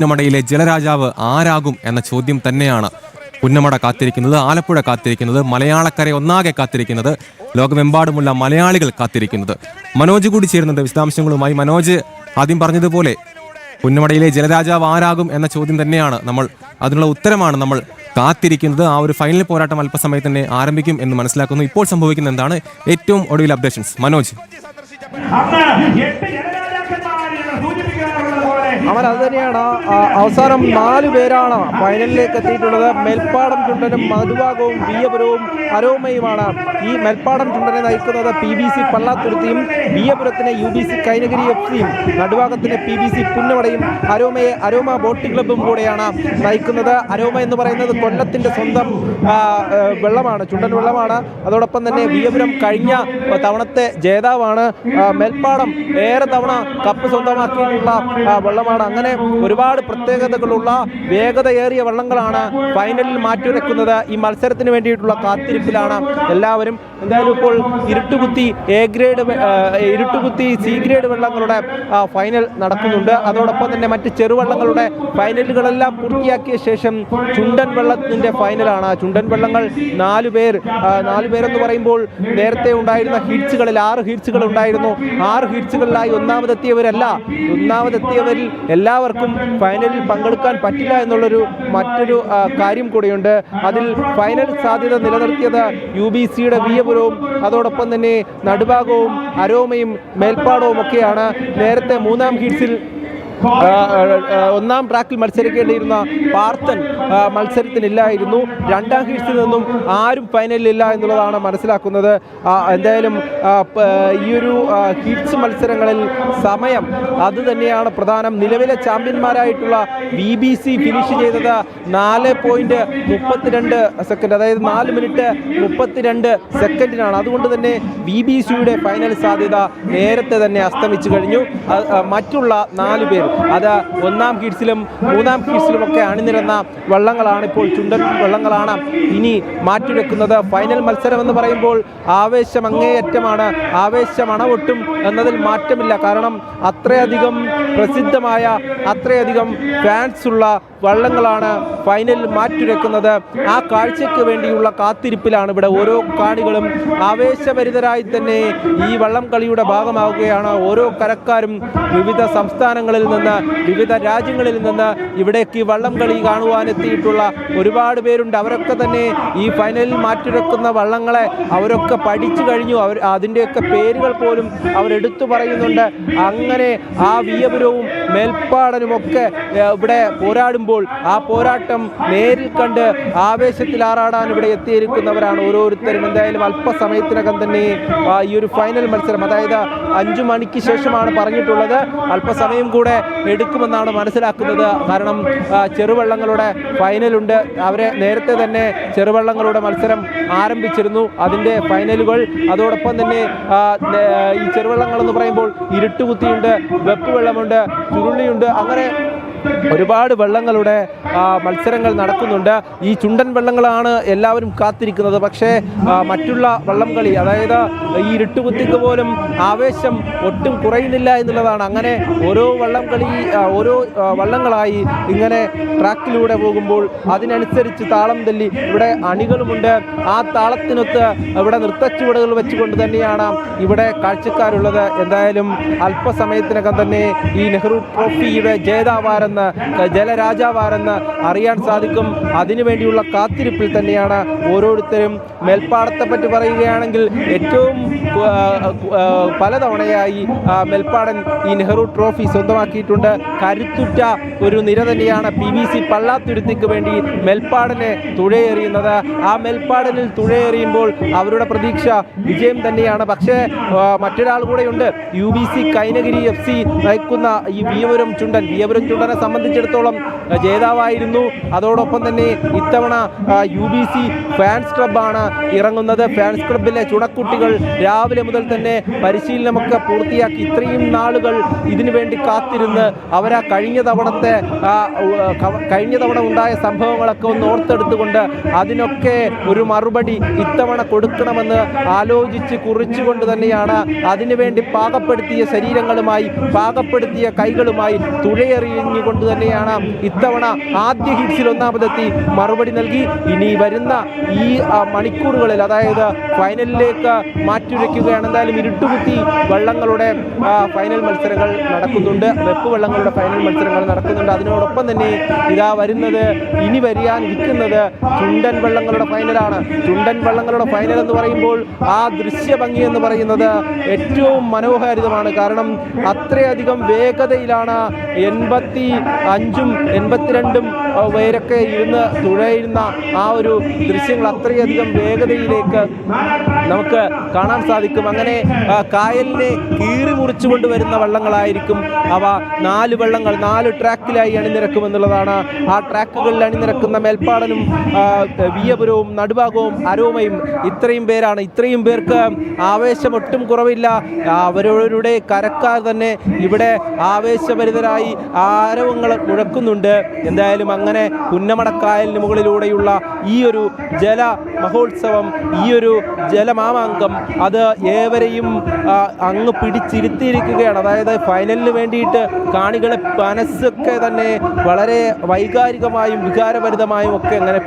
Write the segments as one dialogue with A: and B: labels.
A: പുന്നമടയിലെ ജലരാജാവ് ആരാകും എന്ന ചോദ്യം തന്നെയാണ് പുന്നമട കാത്തിരിക്കുന്നത്, ആലപ്പുഴ കാത്തിരിക്കുന്നത്, മലയാളക്കര ഒന്നാകെ കാത്തിരിക്കുന്നത്, ലോകമെമ്പാടുമുള്ള മലയാളികൾ കാത്തിരിക്കുന്നത്. മനോജ് കൂടി ചേരുന്നുണ്ട് വിശദാംശങ്ങളുമായി. മനോജ്, ആദ്യം പറഞ്ഞതുപോലെ പുന്നമടയിലെ ജലരാജാവ് ആരാകും എന്ന ചോദ്യം തന്നെയാണ് അതിനുള്ള ഉത്തരമാണ് നമ്മൾ കാത്തിരിക്കുന്നത്. ആ ഒരു ഫൈനൽ പോരാട്ടം അല്പസമയത്ത് തന്നെ ആരംഭിക്കും എന്ന് മനസ്സിലാക്കുന്നു. ഇപ്പോൾ സംഭവിക്കുന്ന എന്താണ് ഏറ്റവും ഒടുവിൽ അപ്ഡേഷൻസ്? മനോജ്.
B: അവൻ അത് തന്നെയാണ്. അവസാനം 4 പേരാണ് ഫൈനലിലേക്ക് എത്തിയിട്ടുള്ളത്. മെൽപ്പാടം ചുണ്ടനും മധുഭാഗവും വിയപുരവും അരോമയുമാണ്. ഈ മെൽപ്പാടം ചുണ്ടനെ നയിക്കുന്നത് PBC പള്ളാത്തുരുത്തിയും വിയപുരത്തിനെ UBC കൈനഗിരി FCയും നടുഭാഗത്തിന് PBC പുന്നമടയും അരോമയെ അരോമ ബോട്ട് ക്ലബ്ബും കൂടെയാണ് നയിക്കുന്നത്. അരോമ എന്ന് പറയുന്നത് കൊല്ലത്തിൻ്റെ സ്വന്തം വെള്ളമാണ്, ചുണ്ടൻ വെള്ളമാണ്. അതോടൊപ്പം തന്നെ വിയപുരം കഴിഞ്ഞ തവണത്തെ ജേതാവാണ്. മെൽപ്പാടം ഏറെ തവണ കപ്പ് സ്വന്തമാക്കിയിട്ടുള്ള വെള്ളമാണ്. അങ്ങനെ ഒരുപാട് പ്രത്യേകതകളുള്ള വേഗതയേറിയ വള്ളങ്ങളാണ് ഫൈനലിൽ മാറ്റുരക്കുന്നത്. ഈ മത്സരത്തിന് വേണ്ടിയിട്ടുള്ള കാത്തിരിപ്പിലാണ് എല്ലാവരും. എന്തായാലും ഇപ്പോൾ ഇരുട്ടുകുത്തി C ഗ്രേഡ് വെള്ളങ്ങളുടെ ഫൈനൽ നടക്കുന്നുണ്ട്. അതോടൊപ്പം തന്നെ മറ്റ് ചെറുവള്ളങ്ങളുടെ ഫൈനലുകളെല്ലാം പൂർത്തിയാക്കിയ ശേഷം ചുണ്ടൻ വെള്ളത്തിൻ്റെ ഫൈനലാണ്. ചുണ്ടൻ വെള്ളങ്ങൾ 4 പേരെന്ന് പറയുമ്പോൾ നേരത്തെ ഉണ്ടായിരുന്ന ഹീറ്റ്സുകളിൽ 6 ഹീറ്റ്സുകൾ ഉണ്ടായിരുന്നു. 6 ഹീറ്റ്സുകളിലായി ഒന്നാമതെത്തിയവരിൽ എല്ലാവർക്കും ഫൈനലിൽ പങ്കെടുക്കാൻ പറ്റില്ല എന്നുള്ളൊരു മറ്റൊരു കാര്യം കൂടിയുണ്ട്. അതിൽ ഫൈനൽ സാധ്യത നിലനിർത്തിയത് UBCയുടെ വിയപുരവും അതോടൊപ്പം തന്നെ നടുഭാഗവും അരോമയും മേൽപ്പാടവും ഒക്കെയാണ്. നേരത്തെ 3ാം ഹീറ്റ്സിൽ 1ാം ട്രാക്കിൽ മത്സരിക്കേണ്ടിയിരുന്ന പാർത്തൻ മത്സരത്തിനില്ലായിരുന്നു. 2ാം ഹീറ്റ്സിൽ നിന്നും ആരും ഫൈനലിലില്ല എന്നുള്ളതാണ് മനസ്സിലാക്കുന്നത്. എന്തായാലും ഈ ഒരു ഹീറ്റ്സ് മത്സരങ്ങളിൽ സമയം അത് തന്നെയാണ് പ്രധാനം. നിലവിലെ ചാമ്പ്യന്മാരായിട്ടുള്ള BBC ഫിനിഷ് ചെയ്തത് 4.32 സെക്കൻഡ്, അതായത് 4 മിനിറ്റ് 32 സെക്കൻഡിനാണ്. അതുകൊണ്ട് തന്നെ BBCയുടെ ഫൈനൽ സാധ്യത നേരത്തെ തന്നെ അസ്തമിച്ചു കഴിഞ്ഞു. മറ്റുള്ള 4 പേർ അത് 1ാം ഹീറ്റ്സിലും 3ാം ഹീറ്റ്സിലും ഒക്കെ അണിനിരന്ന വള്ളങ്ങളാണ്. ഇപ്പോൾ ചുണ്ടൻ വള്ളങ്ങളാണ് ഇനി മാറ്റിവെക്കുന്നത്. ഫൈനൽ മത്സരം എന്ന് പറയുമ്പോൾ ആവേശം അങ്ങേയറ്റമാണ്. ആവേശം അണവൊട്ടും എന്നതിൽ മാറ്റമില്ല. കാരണം അത്രയധികം പ്രസിദ്ധമായ, അത്രയധികം ഫാൻസ് ഉള്ള വള്ളങ്ങളാണ് ഫൈനലിൽ മാറ്റിവെക്കുന്നത്. ആ കാഴ്ചയ്ക്ക് വേണ്ടിയുള്ള കാത്തിരിപ്പിലാണ് ഇവിടെ ഓരോ കാണികളും. ആവേശഭരിതരായി തന്നെ ഈ വള്ളം കളിയുടെ ഭാഗമാവുകയാണ്. ഓരോ കരക്കാരും വിവിധ സംസ്ഥാനങ്ങളിൽ നിന്ന്, വിവിധ രാജ്യങ്ങളിൽ നിന്ന് ഇവിടേക്ക് വള്ളം കളി കാണുവാനെത്തിയിട്ടുള്ള ഒരുപാട് പേരുണ്ട്. അവരൊക്കെ തന്നെ ഈ ഫൈനലിൽ മാറ്റിവെക്കുന്ന വള്ളങ്ങളെ അവരൊക്കെ പഠിച്ചു കഴിഞ്ഞു. അതിൻ്റെയൊക്കെ പേരുകൾ പോലും അവരെടുത്തു പറയുന്നുണ്ട്. അങ്ങനെ ആ വിയപുരവും മേൽപ്പാടനുമൊക്കെ ഇവിടെ പോരാടുമ്പോൾ ആ പോരാട്ടം നേരിൽ കണ്ട് ആവേശത്തിലാറാടാൻ ഇവിടെ എത്തിയിരിക്കുന്നവരാണ് ഓരോരുത്തരും. എന്തായാലും അല്പസമയത്തിനകം തന്നെ ഈ ഒരു ഫൈനൽ മത്സരം, അതായത് 5 മണിക്ക് ശേഷമാണ് പറഞ്ഞിട്ടുള്ളത്. അല്പസമയം കൂടെ എടുക്കുമെന്നാണ് മനസ്സിലാക്കുന്നത്. കാരണം ചെറുവള്ളങ്ങളുടെ ഫൈനലുണ്ട്. അവരെ നേരത്തെ തന്നെ ചെറുവള്ളങ്ങളുടെ മത്സരം ആരംഭിച്ചിരുന്നു, അതിൻ്റെ ഫൈനലുകൾ. അതോടൊപ്പം തന്നെ ഈ ചെറുവള്ളങ്ങളെന്ന് പറയുമ്പോൾ ഇരുട്ടുകുത്തിയുണ്ട്, വെപ്പ് വെള്ളമുണ്ട്, ചുരുളിയുണ്ട്, അങ്ങനെ ഒരുപാട് വെള്ളങ്ങളുടെ മത്സരങ്ങൾ നടക്കുന്നുണ്ട്. ഈ ചുണ്ടൻ വെള്ളങ്ങളാണ് എല്ലാവരും കാത്തിരിക്കുന്നത്. പക്ഷേ മറ്റുള്ള വള്ളം കളി, അതായത് ഈ ഇരുട്ടുകുത്തിക്ക് പോലും ആവേശം ഒട്ടും കുറയുന്നില്ല എന്നുള്ളതാണ്. അങ്ങനെ ഓരോ വള്ളങ്ങളായി ഇങ്ങനെ ട്രാക്കിലൂടെ പോകുമ്പോൾ അതിനനുസരിച്ച് താളം തല്ലി ഇവിടെ അണികളുമുണ്ട്. ആ താളത്തിനൊത്ത് ഇവിടെ നൃത്തച്ചുവടുകൾ വെച്ചുകൊണ്ട് തന്നെയാണ് ഇവിടെ കാഴ്ചക്കാരുള്ളത്. എന്തായാലും അല്പസമയത്തിനകം തന്നെ ഈ നെഹ്റു ട്രോഫിയുടെ ജേതാവാരെന്ന്, ജലരാജാവാരെന്ന് അറിയാൻ സാധിക്കും. അതിനുവേണ്ടിയുള്ള കാത്തിരിപ്പിൽ തന്നെയാണ് ഓരോരുത്തരും. മേൽപ്പാടത്തെ പറ്റി പറയുകയാണെങ്കിൽ ഏറ്റവും പലതവണയായി മേൽപ്പാടൻ ഈ നെഹ്റു ട്രോഫി സ്വന്തമാക്കിയിട്ടുണ്ട്. കരുത്തുറ്റ ഒരു നിര തന്നെയാണ് PBC പള്ളാത്തുരുത്തിക്ക് വേണ്ടി മേൽപ്പാടനെ തുഴയെറിയുന്നത്. ആ മേൽപ്പാടനിൽ തുഴയെറിയുമ്പോൾ അവരുടെ പ്രതീക്ഷ വിജയം തന്നെയാണ്. പക്ഷേ മറ്റൊരാൾ കൂടെയുണ്ട്. UBC കൈനഗിരി FC നയിക്കുന്ന ഈ വിയപുരം ചുണ്ടനെ സംബന്ധിച്ചിടത്തോളം ജേതാവായിരുന്നു. അതോടൊപ്പം തന്നെ ഇത്തവണ UBC ഫാൻസ് ക്ലബ്ബാണ് ഇറങ്ങുന്നത്. ഫാൻസ് ക്ലബ്ബിലെ ചുണക്കുട്ടികൾ രാവിലെ മുതൽ തന്നെ പരിശീലനമൊക്കെ പൂർത്തിയാക്കി ഇത്രയും നാളുകൾ ഇതിനു വേണ്ടി കാത്തിരുന്ന് അവരാ കഴിഞ്ഞ തവണ ഉണ്ടായ സംഭവങ്ങളൊക്കെ ഒന്ന് ഓർത്തെടുത്തുകൊണ്ട് അതിനൊക്കെ ഒരു മറുപടി ഇത്തവണ കൊടുക്കണമെന്ന് ആലോചിച്ച് കുറിച്ചുകൊണ്ട് തന്നെയാണ് അതിനുവേണ്ടി പാകപ്പെടുത്തിയ ശരീരങ്ങളുമായി, പാകപ്പെടുത്തിയ കൈകളുമായി തുഴയെറിഞ്ഞുകൊണ്ട് കൊണ്ട് തന്നെയാണ് ഇത്തവണ ആദ്യ ഹീറ്റ്സിൽ ഒന്നാമതെത്തി മറുപടി നൽകി. ഇനി വരുന്ന ഈ മണിക്കൂറുകളിൽ, അതായത് ഫൈനലിലേക്ക് മാറ്റുരയ്ക്കുകയാണ്. എന്തായാലും ഇരുട്ടുകുത്തി വള്ളങ്ങളുടെ ഫൈനൽ മത്സരങ്ങൾ നടക്കുന്നുണ്ട്, വെപ്പ് വള്ളങ്ങളുടെ ഫൈനൽ മത്സരങ്ങൾ നടക്കുന്നുണ്ട്. അതിനോടൊപ്പം തന്നെ ഇതാ വരുന്നത്, ഇനി വരാനിരിക്കുന്നത് ചുണ്ടൻ വള്ളങ്ങളുടെ ഫൈനലാണ്. ചുണ്ടൻ വള്ളങ്ങളുടെ ഫൈനൽ എന്ന് പറയുമ്പോൾ ആ ദൃശ്യഭംഗി എന്ന് പറയുന്നത് ഏറ്റവും മനോഹാരിതമാണ്. കാരണം അത്രയധികം വേഗതയിലാണ് 85-ഉം 82-ഉം പേരൊക്കെ ഇരുന്ന് തുഴയുന്ന ആ ഒരു ദൃശ്യങ്ങൾ അത്രയധികം വേഗതയിലേക്ക് നമുക്ക് കാണാൻ സാധിക്കും. അങ്ങനെ കായലിനെ കീറി മുറിച്ചു കൊണ്ടുവരുന്ന വള്ളങ്ങളായിരിക്കും അവ. 4 വള്ളങ്ങൾ 4 ട്രാക്കിലായി അണിനിരക്കുമെന്നുള്ളതാണ്. ആ ട്രാക്കുകളിൽ അണിനിരക്കുന്ന മേൽപ്പാടനും വിയപുരവും നടുഭാഗവും അരോമയും ഇത്രയും പേരാണ്. ഇത്രയും പേർക്ക് ആവേശം ഒട്ടും കുറവില്ല. അവരുടെ കരക്കാർ തന്നെ ഇവിടെ ആവേശഭരിതരായി ആരവങ്ങൾ മുഴക്കുന്നുണ്ട്. എന്തായാലും അങ്ങനെ പുന്നമടക്കായലിന് മുകളിലൂടെയുള്ള ഈ ഒരു ജല മഹോത്സവം, ഈ ഒരു ജലമാമാങ്കം, അത് ഏവരെയും അങ്ങ് പിടിച്ചിരുത്തിയിരിക്കുകയാണ്. അതായത് ഫൈനലിന് വേണ്ടിയിട്ട് കാണികളെ മനസ്സൊക്കെ തന്നെ വളരെ വൈകാരികമായും വികാരഭരിതമായും ഒക്കെ അങ്ങനെ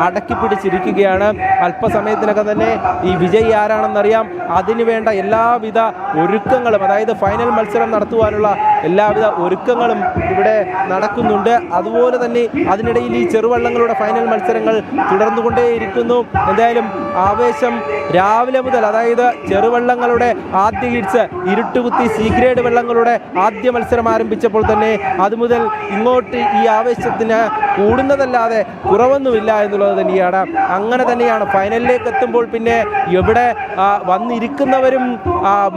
B: അടക്കി പിടിച്ചിരിക്കുകയാണ്. അല്പസമയത്തിനകം തന്നെ ഈ വിജയി ആരാണെന്നറിയാം. അതിനുവേണ്ട എല്ലാവിധ ഒരുക്കങ്ങളും, അതായത് ഫൈനൽ മത്സരം നടത്തുവാനുള്ള എല്ലാവിധ ഒരുക്കങ്ങളും ഇവിടെ നടക്കുന്നുണ്ട്. അതുപോലെ തന്നെ അതിനിടയിൽ ഈ ചെറുവള്ളങ്ങളുടെ ഫൈനൽ മത്സരങ്ങൾ തുടർന്നുകൊണ്ടേയിരിക്കുന്നു. എന്തായാലും ആവേശം രാവിലെ മുതൽ, അതായത് ചെറുവള്ളങ്ങളുടെ ആദ്യ ഹീറ്റ്സ് ഇരുട്ടുകുത്തി സി ഗ്രേഡ് വള്ളങ്ങളുടെ ആദ്യ മത്സരം ആരംഭിച്ചപ്പോൾ തന്നെ അതുമുതൽ ഇങ്ങോട്ട് ഈ ആവേശത്തിന് കൂടുന്നതല്ലാതെ കുറവൊന്നുമില്ല എന്നുള്ളത് തന്നെയാണ്. അങ്ങനെ തന്നെയാണ് ഫൈനലിലേക്ക് എത്തുമ്പോൾ പിന്നെ എവിടെ വന്നിരിക്കുന്നവരും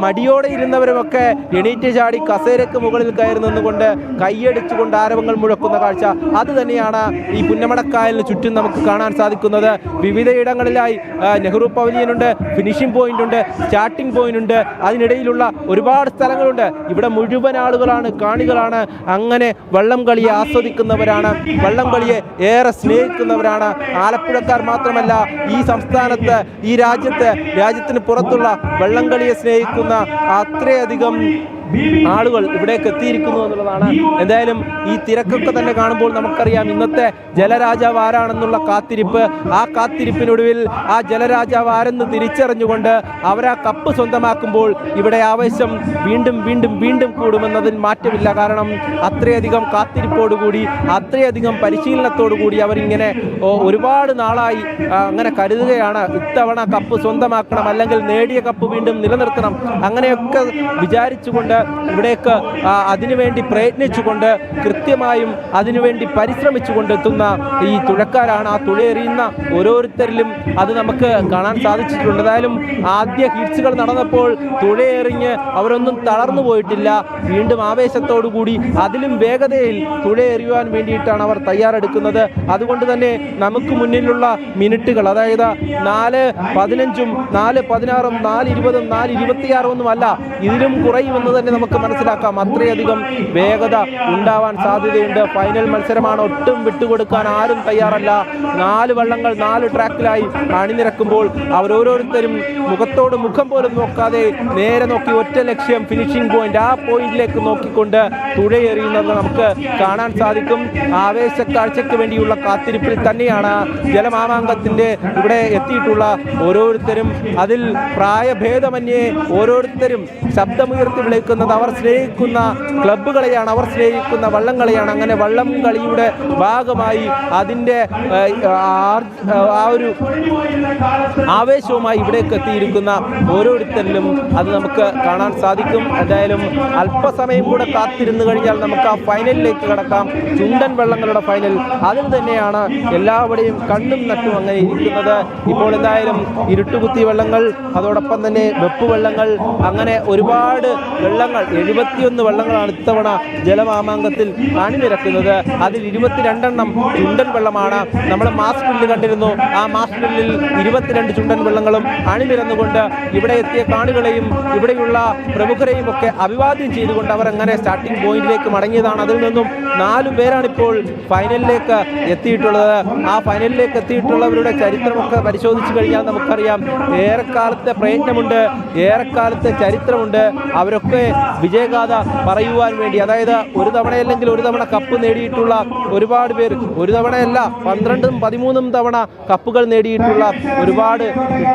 B: മടിയോടെ ഇരുന്നവരുമൊക്കെ എണീറ്റ് ചാടി കസേരക്ക് മുകളിൽ കയറി നിന്നുകൊണ്ട് കൈയടിച്ചുകൊണ്ട് ആരവങ്ങൾ മുഴക്കുന്ന കാഴ്ച അത് തന്നെയാണ് ഈ പുന്നമടക്കായലിന് ചുറ്റും നമുക്ക് കാണാൻ സാധിക്കുന്നത്. വിവിധയിടങ്ങളിലായി നെഹ്റു പവലിയനുണ്ട്, ഫിനിഷിംഗ് പോയിന്റ് ഉണ്ട്, സ്റ്റാർട്ടിംഗ് പോയിന്റ് ഉണ്ട്, അതിനിടയിലുള്ള ഒരുപാട് സ്ഥലങ്ങളുണ്ട്. ഇവിടെ മുഴുവൻ ആളുകളാണ്, കാണികളാണ്. അങ്ങനെ വള്ളം കളിയെ ആസ്വദിക്കുന്നവരാണ്, വള്ളം കളിയെ ഏറെ സ്നേഹിക്കുന്നവരാണ്. ആലപ്പുഴക്കാർ മാത്രമല്ല, ഈ സംസ്ഥാനത്ത്, ഈ രാജ്യത്തിന് പുറത്തുള്ള വള്ളംകളിയെ സ്നേഹിക്കുന്ന അത്രയധികം ആളുകൾ ഇവിടേക്ക് എത്തിയിരിക്കുന്നു എന്നുള്ളതാണ്. എന്തായാലും ഈ തിരക്കൊക്കെ തന്നെ കാണുമ്പോൾ നമുക്കറിയാം ഇന്നത്തെ ജലരാജാവ് ആരാണെന്നുള്ള കാത്തിരിപ്പ്. ആ കാത്തിരിപ്പിനൊടുവിൽ ആ ജലരാജാവ് ആരെന്ന് തിരിച്ചറിഞ്ഞുകൊണ്ട് അവരാ കപ്പ് സ്വന്തമാക്കുമ്പോൾ ഇവിടെ ആവേശം വീണ്ടും വീണ്ടും വീണ്ടും കൂടുമെന്നതിന് മാറ്റമില്ല. കാരണം അത്രയധികം കാത്തിരിപ്പോടുകൂടി, അത്രയധികം പരിശീലനത്തോടുകൂടി അവരിങ്ങനെ ഒരുപാട് നാളായി അങ്ങനെ കരുതുകയാണ്. ഇത്തവണ കപ്പ് സ്വന്തമാക്കണം, അല്ലെങ്കിൽ നേടിയ കപ്പ് വീണ്ടും നിലനിർത്തണം, അങ്ങനെയൊക്കെ വിചാരിച്ചുകൊണ്ട് ഇവിടേക്ക് അതിനുവേണ്ടി പ്രയത്നിച്ചുകൊണ്ട് കൃത്യമായും അതിനുവേണ്ടി പരിശ്രമിച്ചുകൊണ്ട് എത്തുന്ന ഈ തുഴക്കാരാണ്. ആ തുഴയെറിയുന്ന ഓരോരുത്തരിലും അത് നമുക്ക് കാണാൻ സാധിച്ചിട്ടുണ്ട്. എന്തായാലും ആദ്യ ഹീറ്റ്സുകൾ നടന്നപ്പോൾ തുഴയെറിഞ്ഞ് അവരൊന്നും തളർന്നു പോയിട്ടില്ല. വീണ്ടും ആവേശത്തോടുകൂടി അതിലും വേഗതയിൽ തുഴയെറിയുവാൻ വേണ്ടിയിട്ടാണ് അവർ തയ്യാറെടുക്കുന്നത്. അതുകൊണ്ട് തന്നെ നമുക്ക് മുന്നിലുള്ള മിനിറ്റുകൾ, അതായത് 4:15, 4:16, 4:20, 4:26 ഒന്നുമല്ല, ഇതിലും കുറയുമെന്ന് തന്നെ നമുക്ക് മനസ്സിലാക്കാം. അത്രയധികം വേഗത ഉണ്ടാവാൻ സാധ്യതയുണ്ട്. ഫൈനൽ മത്സരമാണ്, ഒട്ടും വിട്ടുകൊടുക്കാൻ ആരും തയ്യാറല്ല. 4 വള്ളങ്ങൾ 4 ട്രാക്കിലായി അണിനിരക്കുമ്പോൾ അവരോരോരുത്തരും മുഖത്തോട് മുഖം പോലും നോക്കാതെ നേരെ നോക്കി ഒറ്റ ലക്ഷ്യം, ഫിനിഷിംഗ് പോയിന്റ്, ആ പോയിന്റിലേക്ക് നോക്കിക്കൊണ്ട് തുഴയെറിയുന്നത് നമുക്ക് കാണാൻ സാധിക്കും. ആവേശക്കാഴ്ചയ്ക്ക് വേണ്ടിയുള്ള കാത്തിരിപ്പിൽ തന്നെയാണ് ജലമാമാങ്കത്തിന്റെ ഇവിടെ എത്തിയിട്ടുള്ള ഓരോരുത്തരും. അതിൽ പ്രായഭേദമന്യേ ഓരോരുത്തരും ശബ്ദമുയർത്തി വിളിക്കുന്നത് അവർ സ്നേഹിക്കുന്ന ക്ലബ്ബുകളെയാണ്, അവർ സ്നേഹിക്കുന്ന വള്ളംകളിയാണ്. അങ്ങനെ വള്ളം കളിയുടെ ഭാഗമായി അതിൻ്റെ ആ ഒരു ആവേശവുമായി ഇവിടേക്ക് എത്തിയിരിക്കുന്ന ഓരോരുത്തരിലും അത് നമുക്ക് കാണാൻ സാധിക്കും. എന്തായാലും അല്പസമയം കൂടെ കാത്തിരുന്നു കഴിഞ്ഞാൽ നമുക്ക് ആ ഫൈനലിലേക്ക് കടക്കാം. ചുണ്ടൻ വള്ളങ്ങളുടെ ഫൈനൽ, അതിൽ തന്നെയാണ് എല്ലാവരുടെയും കണ്ണും നട്ടും അങ്ങനെ ഇരിക്കുന്നത്. ഇപ്പോൾ എന്തായാലും ഇരുട്ടുകുത്തി വള്ളങ്ങൾ, അതോടൊപ്പം തന്നെ വെപ്പ് വള്ളങ്ങൾ, അങ്ങനെ ഒരുപാട് വള്ളങ്ങൾ, 71 വള്ളങ്ങളാണ് ഇത്തവണ ജലമാമാങ്കത്തിൽ അണിനിരക്കുന്നത്. അതിൽ 22 ചുണ്ടൻ വെള്ളമാണ്. നമ്മൾ മാസ് ഡ്രില്ല് കണ്ടിരുന്നു. ആ മാസ് ഡ്രില്ലിൽ 22 ചുണ്ടൻ വെള്ളങ്ങളും അണിനിരന്നുകൊണ്ട് ഇവിടെ എത്തിയ കാണികളെയും ഇവിടെയുള്ള പ്രമുഖരെയും ഒക്കെ അഭിവാദ്യം ചെയ്തുകൊണ്ട് അവർ അങ്ങനെ സ്റ്റാർട്ടിംഗ് പോയിന്റിലേക്ക് മടങ്ങിയതാണ്. അതിൽ നിന്നും 4 പേരാണിപ്പോൾ ഫൈനലിലേക്ക് എത്തിയിട്ടുള്ളത്. ആ ഫൈനലിലേക്ക് എത്തിയിട്ടുള്ളവരുടെ ചരിത്രമൊക്കെ പരിശോധിച്ചു കഴിഞ്ഞാൽ നമുക്കറിയാം, ഏറെക്കാലത്തെ പ്രയത്നമുണ്ട്, ഏറെക്കാലത്തെ ചരിത്രമുണ്ട്. അവരൊക്കെ വിജയഗാഥ പറയുവാൻ വേണ്ടി, അതായത് ഒരു തവണയല്ലെങ്കിൽ ഒരു തവണ കപ്പ് നേടിയിട്ടുള്ള ഒരുപാട് പേർ, ഒരു തവണയല്ല 12ഉം 13ഉം തവണ കപ്പുകൾ നേടിയിട്ടുള്ള ഒരുപാട്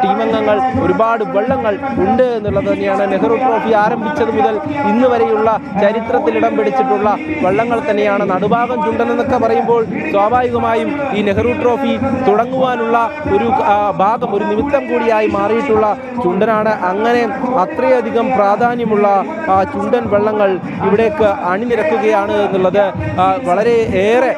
B: ടീമംഗങ്ങൾ, ഒരുപാട് വള്ളങ്ങൾ ഉണ്ട് എന്നുള്ളത് തന്നെയാണ്. നെഹ്റു ട്രോഫി ആരംഭിച്ചത് മുതൽ ഇന്ന് വരെയുള്ള ചരിത്രത്തിൽ ഇടം പിടിച്ചിട്ടുള്ള വള്ളങ്ങൾ തന്നെയാണ്. നടുഭാഗം ചുണ്ടൻ എന്നൊക്കെ പറയുമ്പോൾ സ്വാഭാവികമായും ഈ നെഹ്റു ട്രോഫി തുടങ്ങുവാനുള്ള ഒരു ഭാഗം, ഒരു നിമിത്തം കൂടിയായി മാറിയിട്ടുള്ള ചുണ്ടനാണ്. അങ്ങനെ അത്രയധികം പ്രാധാന്യമുള്ള ചുണ്ടൻ വള്ളങ്ങൾ ഇവിടേക്ക് അണിനിരക്കുകയാണ് എന്നുള്ളത് വളരെ ഏറെ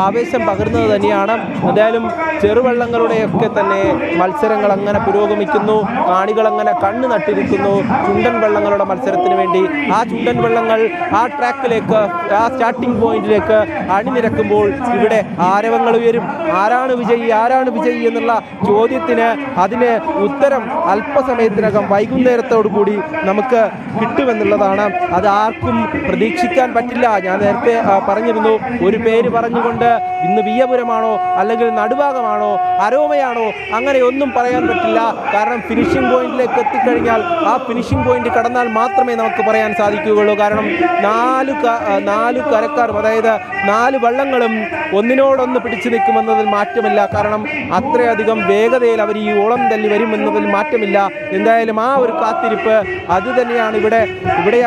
B: ആവേശം പകർന്നത് തന്നെയാണ്. എന്തായാലും ചെറുവള്ളങ്ങളുടെയൊക്കെ തന്നെ മത്സരങ്ങൾ അങ്ങനെ പുരോഗമിക്കുന്നു. കാണികൾ അങ്ങനെ കണ്ണു നട്ടിരിക്കുന്നു ചുണ്ടൻ വള്ളങ്ങളുടെ മത്സരത്തിന് വേണ്ടി. ആ ചുണ്ടൻ വള്ളങ്ങൾ ആ ട്രാക്കിലേക്ക്, ആ സ്റ്റാർട്ടിംഗ് പോയിന്റിലേക്ക് അണിനിരക്കുമ്പോൾ ഇവിടെ ആരവങ്ങൾ ഉയരും. ആരാണ് വിജയി, ആരാണ് വിജയി എന്നുള്ള ചോദ്യത്തിന് അതിന് ഉത്തരം അല്പസമയത്തിനകം വൈകുന്നേരത്തോടു കൂടി നമുക്ക് കിട്ടുമെന്നുള്ളതാണ്. അത് ആർക്കും പ്രതീക്ഷിക്കാൻ പറ്റില്ല. ഞാൻ നേരത്തെ പറഞ്ഞിരുന്നു, ഒരു പേര് പറഞ്ഞുകൊണ്ട് ഇന്ന് വിയ്യപുരമാണോ അല്ലെങ്കിൽ നടുഭാഗമാണോ അരോമയാണോ അങ്ങനെ ഒന്നും പറയാൻ പറ്റില്ല. കാരണം ഫിനിഷിംഗ് പോയിന്റിലേക്ക് എത്തിക്കഴിഞ്ഞാൽ ആ ഫിനിഷിംഗ് പോയിന്റ് കടന്നാൽ മാത്രമേ നമുക്ക് പറയാൻ സാധിക്കുകയുള്ളൂ. കാരണം നാല് കരക്കാരും, അതായത് 4 വള്ളങ്ങളും ഒന്നിനോടൊന്ന് പിടിച്ചു നിൽക്കുമെന്നതിൽ മാറ്റമില്ല. കാരണം അത്രയധികം വേഗതയിൽ അവർ ഈ ഓളം തല്ലി വരുമെന്നതിൽ മാറ്റമില്ല. എന്തായാലും ആ ഒരു കാത്തിരിപ്പ് അത് തന്നെയാണ് ഇവിടെ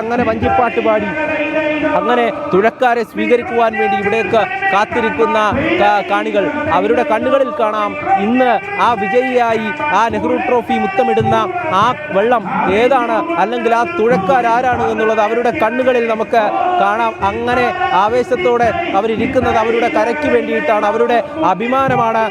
B: അങ്ങനെ വഞ്ചിപ്പാട്ട് പാടി അങ്ങനെ തുഴക്കാരെ സ്വീകരിക്കുവാൻ വേണ്ടി ഇവിടേക്ക് കാത്തിരിക്കുന്ന കാണികൾ. അവരുടെ കണ്ണുകളിൽ കാണാം ഇന്ന് ആ വിജയിയായി ആ നെഹ്റു ട്രോഫി മുത്തമിടുന്ന ആ വെള്ളം ഏതാണ്, അല്ലെങ്കിൽ ആ തുഴക്കാരാരാണ് എന്നുള്ളത് അവരുടെ കണ്ണുകളിൽ നമുക്ക് കാണാം. അങ്ങനെ ആവേശത്തോടെ അവരിരിക്കുന്നത് അവരുടെ കരയ്ക്ക് വേണ്ടിയിട്ടാണ്, അവരുടെ അഭിമാനമാണ്.